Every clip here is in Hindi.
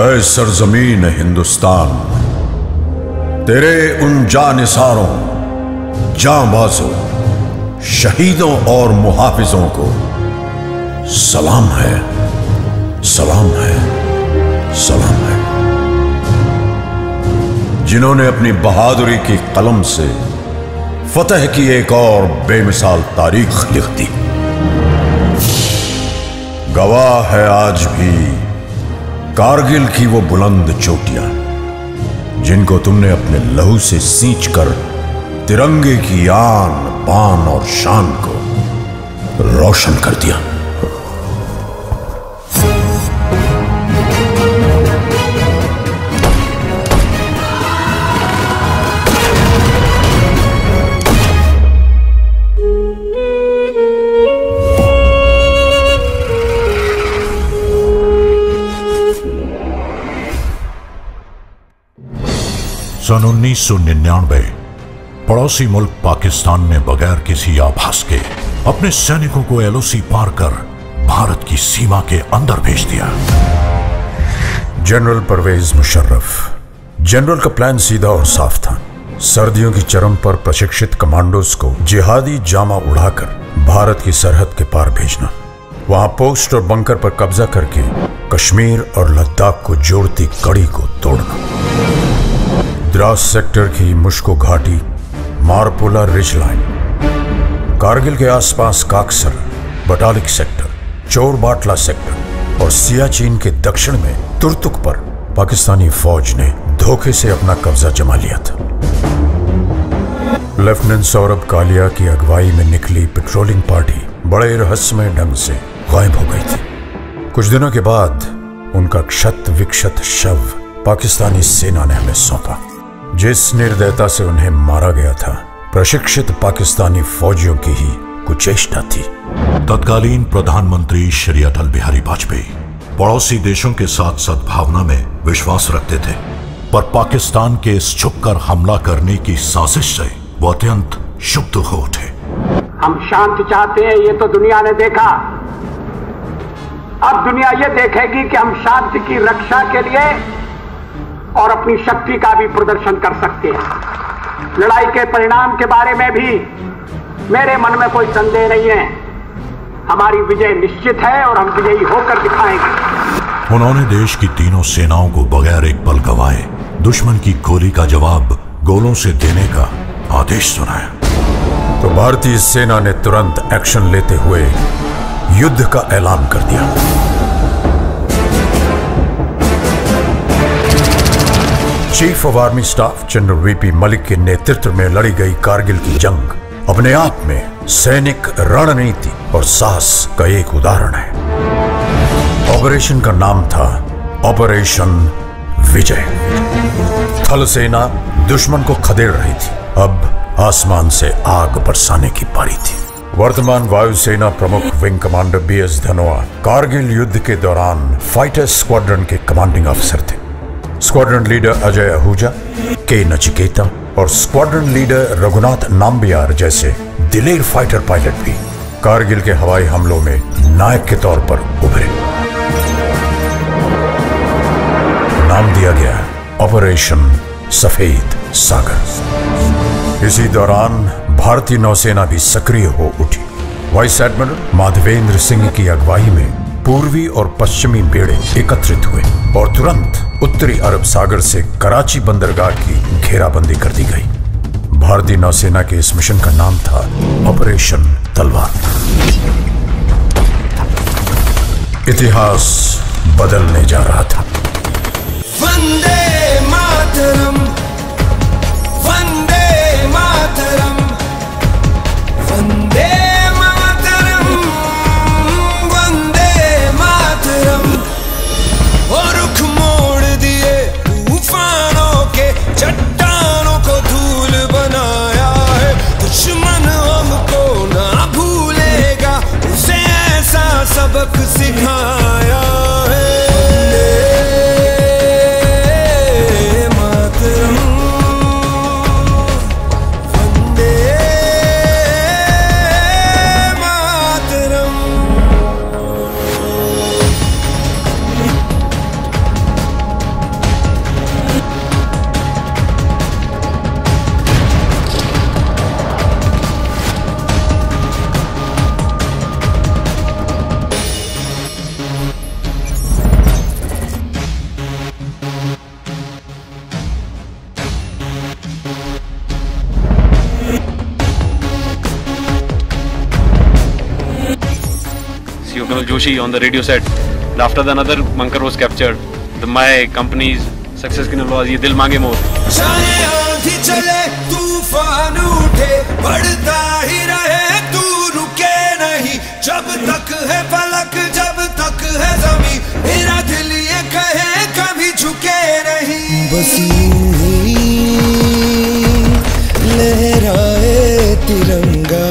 ऐ सरजमीन हिंदुस्तान, तेरे उन जानिसारों, जांबाजों, शहीदों और मुहाफिजों को सलाम है, सलाम है, सलाम है, जिन्होंने अपनी बहादुरी की कलम से फतह की एक और बेमिसाल तारीख लिख दी। गवाह है आज भी कारगिल की वो बुलंद चोटियां, जिनको तुमने अपने लहू से सींचकर तिरंगे की आन, बान और शान को रोशन कर दिया। सन 1999 पड़ोसी मुल्क पाकिस्तान ने बगैर किसी आभास के अपने सैनिकों को एलओसी पार कर भारत की सीमा के अंदर भेज दिया। जनरल परवेज मुशर्रफ। जनरल का प्लान सीधा और साफ था। सर्दियों की चरम पर प्रशिक्षित कमांडोज को जिहादी जामा उड़ाकर भारत की सरहद के पार भेजना, वहां पोस्ट और बंकर पर कब्जा करके कश्मीर और लद्दाख को जोड़ती कड़ी को तोड़ना। द्रास सेक्टर की मुश्को घाटी, मारपोला रिज लाइन, कारगिल के आसपास काकसर, बटालिक सेक्टर, चोर बाटला सेक्टर और सियाचिन के दक्षिण में तुर्तुक पर पाकिस्तानी फौज ने धोखे से अपना कब्जा जमा लिया था। लेफ्टिनेंट सौरभ कालिया की अगुवाई में निकली पेट्रोलिंग पार्टी बड़े रहस्यमय ढंग से गायब हो गई थी। कुछ दिनों के बाद उनका क्षत विक्षत शव पाकिस्तानी सेना ने हमें सौंपा। जिस निर्दयता से उन्हें मारा गया था, प्रशिक्षित पाकिस्तानी फौजियों की ही कुचेष्टा थी। तत्कालीन प्रधानमंत्री श्री अटल बिहारी वाजपेयी पड़ोसी देशों के साथ सद्भावना में विश्वास रखते थे, पर पाकिस्तान के इस छुपकर हमला करने की साजिश से वो अत्यंत क्षुब्ध हो उठे। हम शांति चाहते हैं, ये तो दुनिया ने देखा। अब दुनिया ये देखेगी कि हम शांति की रक्षा के लिए और अपनी शक्ति का भी प्रदर्शन कर सकते हैं। लड़ाई के परिणाम के बारे में भी मेरे मन में कोई संदेह नहीं है। हमारी विजय निश्चित है और हम विजयी होकर दिखाएंगे। उन्होंने देश की तीनों सेनाओं को बगैर एक पल गवाए दुश्मन की गोली का जवाब गोलों से देने का आदेश सुनाया। तो भारतीय सेना ने तुरंत एक्शन लेते हुए युद्ध का ऐलान कर दिया। Chief of army staff general VP Malik के नेतृत्व में लड़ी गई कारगिल की जंग अपने आप में सैनिक रणनीति और साहस का एक उदाहरण है। ऑपरेशन का नाम था ऑपरेशन विजय। थल सेना दुश्मन को खदेड़ रही थी, अब आसमान से आग बरसाने की पारी थी। वर्तमान वायुसेना प्रमुख wing commander BS Dhanoa Kargil युद्ध के दौरान फाइटर स्क्वाड्रन के कमांडिंग ऑफिसर थे। Squadron leader Ajay Ahuja, K Nachiketa और स्क्वाड्रन लीडर रघुनाथ नाम्बियार जैसे दिलेर फाइटर पायलट भी कारगिल के हवाई हमलों में नायक के तौर पर उभरे। नाम दिया गया ऑपरेशन सफेद सागर। इसी दौरान भारतीय नौसेना भी सक्रिय हो उठी। वाइस एडमिरल माधवेंद्र सिंह की अगुवाई में पूर्वी और पश्चिमी बेड़े एकत्रित हुए और तुरंत उत्तरी अरब सागर से कराची बंदरगाह की घेराबंदी कर दी गई। भारतीय नौसेना के इस मिशन का नाम था ऑपरेशन तलवार। इतिहास बदलने जा रहा था। वंदे मातरम, वंदे मातरम, वंदे मातरम, वंदे मातरम। और रुख मोड़ दिए तूफानों के, चट्टानों को धूल बनाया है। दुश्मन हमको ना भूलेगा, उसे ऐसा सबक सिखाया है। Kunal Joshi on the radio set. And after the another bunker was captured. My company's success की was ये दिल मांगे मोर. चाहे आंधी चले तूफान उठे बढ़ता ही रहे तू रुके नहीं जब तक है फलक जब तक है ज़मीं मेरा दिल ये कहे कभी झुके नहीं बस यूं ही लहराए तिरंगा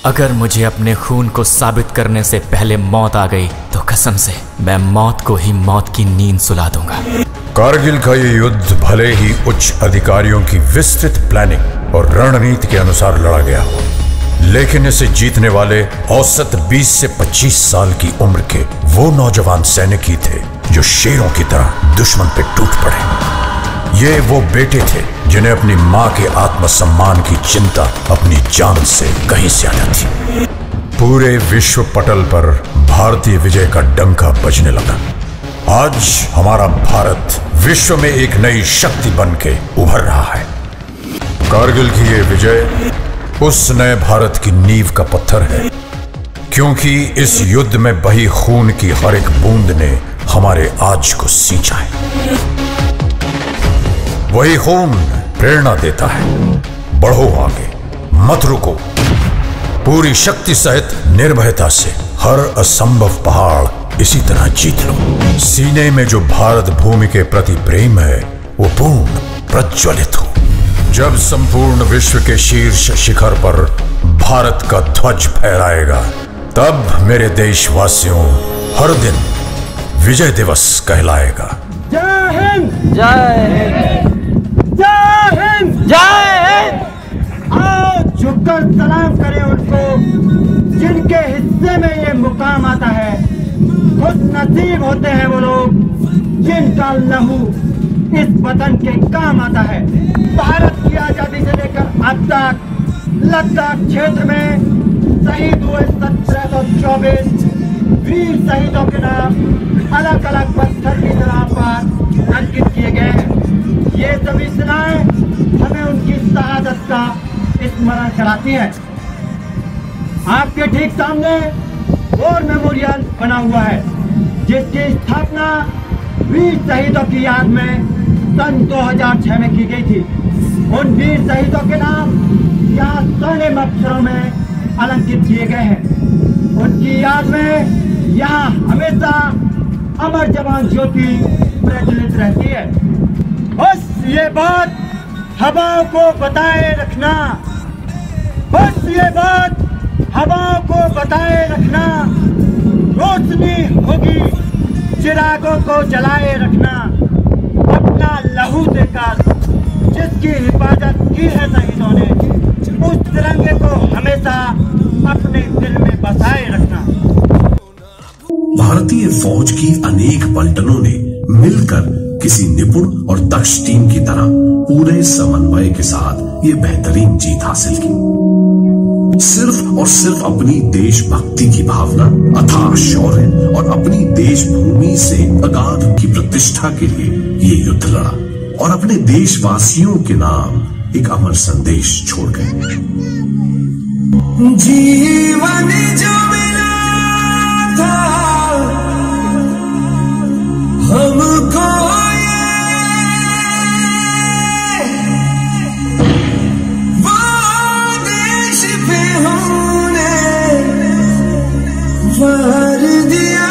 अगर मुझे अपने खून को साबित करने से पहले मौत आ गई तो कसम से मैं मौत को ही मौत की नींद सुला दूंगा। कारगिल का ये युद्ध भले ही उच्च अधिकारियों की विस्तृत प्लानिंग और रणनीति के अनुसार लड़ा गया हो, लेकिन इसे जीतने वाले औसत 20 से 25 साल की उम्र के वो नौजवान सैनिक ही थे जो शेरों की तरह दुश्मन पे टूट पड़े। ये वो बेटे थे जिन्हें अपनी मां के आत्मसम्मान की चिंता अपनी जान से कहीं ज्यादा थी। पूरे विश्व पटल पर भारतीय विजय का डंका बजने लगा। आज हमारा भारत विश्व में एक नई शक्ति बन के उभर रहा है। कारगिल की ये विजय उस नए भारत की नींव का पत्थर है, क्योंकि इस युद्ध में बही खून की हर एक बूंद ने हमारे आज को सींचा है। वही खून प्रेरणा देता है, बढ़ो आगे, मत रुको, पूरी शक्ति सहित निर्भयता से हर असंभव पहाड़ इसी तरह जीत लो। सीने में जो भारत भूमि के प्रति प्रेम है वो पूर्ण प्रज्वलित हो। जब संपूर्ण विश्व के शीर्ष शिखर पर भारत का ध्वज फहराएगा, तब मेरे देशवासियों हर दिन विजय दिवस कहलाएगा। जय हिंद, जय हिंद, जय हिंद, जय हिंद। आओ झुककर सलाम करें उनको जिनके हिस्से में ये मुकाम आता है। खुश नसीब होते हैं वो लोग जिनका लहू इस वतन के काम आता है। भारत की आजादी से लेकर अब तक लद्दाख क्षेत्र में शहीद हुए 1724 वीर शहीदों के नाम अलग अलग पत्थर की जगह पर अंकित किए गए हैं। ये सभी सेनाएं हमें उनकी शहादत का स्मरण कराती हैं। आपके ठीक सामने वॉर मेमोरियल बना हुआ है, जिसकी स्थापना वीर शहीदों की याद में सन 2006 में की गई थी। उन वीर शहीदों के नाम यहाँ स्वर्णिम अक्षरों में अलंकित किए गए हैं। उनकी याद में यहाँ हमेशा अमर जवान ज्योति प्रज्वलित रहती है। बस ये बात हवाओं को बताए रखना, बस ये बात हवाओं को बताए रखना। रोशनी होगी चिरागों को जलाए रखना। अपना लहू देकर जिसकी हिफाजत की है शहीदों ने, उस तिरंगे को हमेशा अपने दिल में बसाए रखना। भारतीय फौज की अनेक पलटनों ने मिलकर किसी निपुण और दक्ष टीम की तरह पूरे समन्वय के साथ ये बेहतरीन जीत हासिल की। सिर्फ और सिर्फ अपनी देशभक्ति की भावना, अथाह शौर्य और अपनी देशभूमि से अगाध की प्रतिष्ठा के लिए ये युद्ध लड़ा और अपने देशवासियों के नाम एक अमर संदेश छोड़ गए। जीवन जो मिला था हमको वार दिया,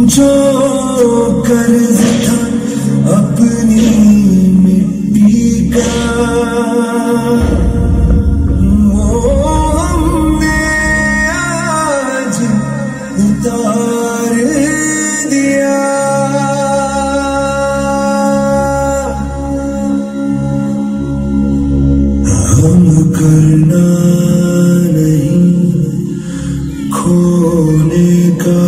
जो कर्ज था अपनी मिट्टी का वो हमने आज उतार दिया। हम करना नहीं खोने का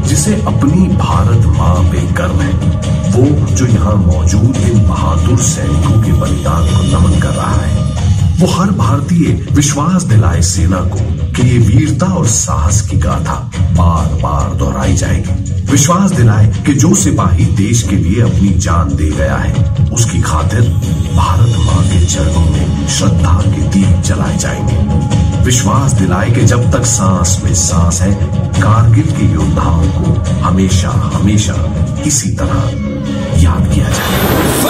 जिसे अपनी भारत मां पे गर्व है, वो जो यहाँ मौजूद इन बहादुर सैनिकों के बलिदान को नमन कर रहा है, वो हर भारतीय विश्वास दिलाए सेना को कि ये वीरता और साहस की गाथा बार बार दोहराई जाएगी। विश्वास दिलाए कि जो सिपाही देश के लिए अपनी जान दे गया है, उसकी खातिर भारत मां के चरणों में श्रद्धा के दीप जलाए जाएंगे। विश्वास दिलाए कि जब तक सांस में सांस है, कारगिल के योद्धाओं को हमेशा हमेशा इसी तरह याद किया जाएगा।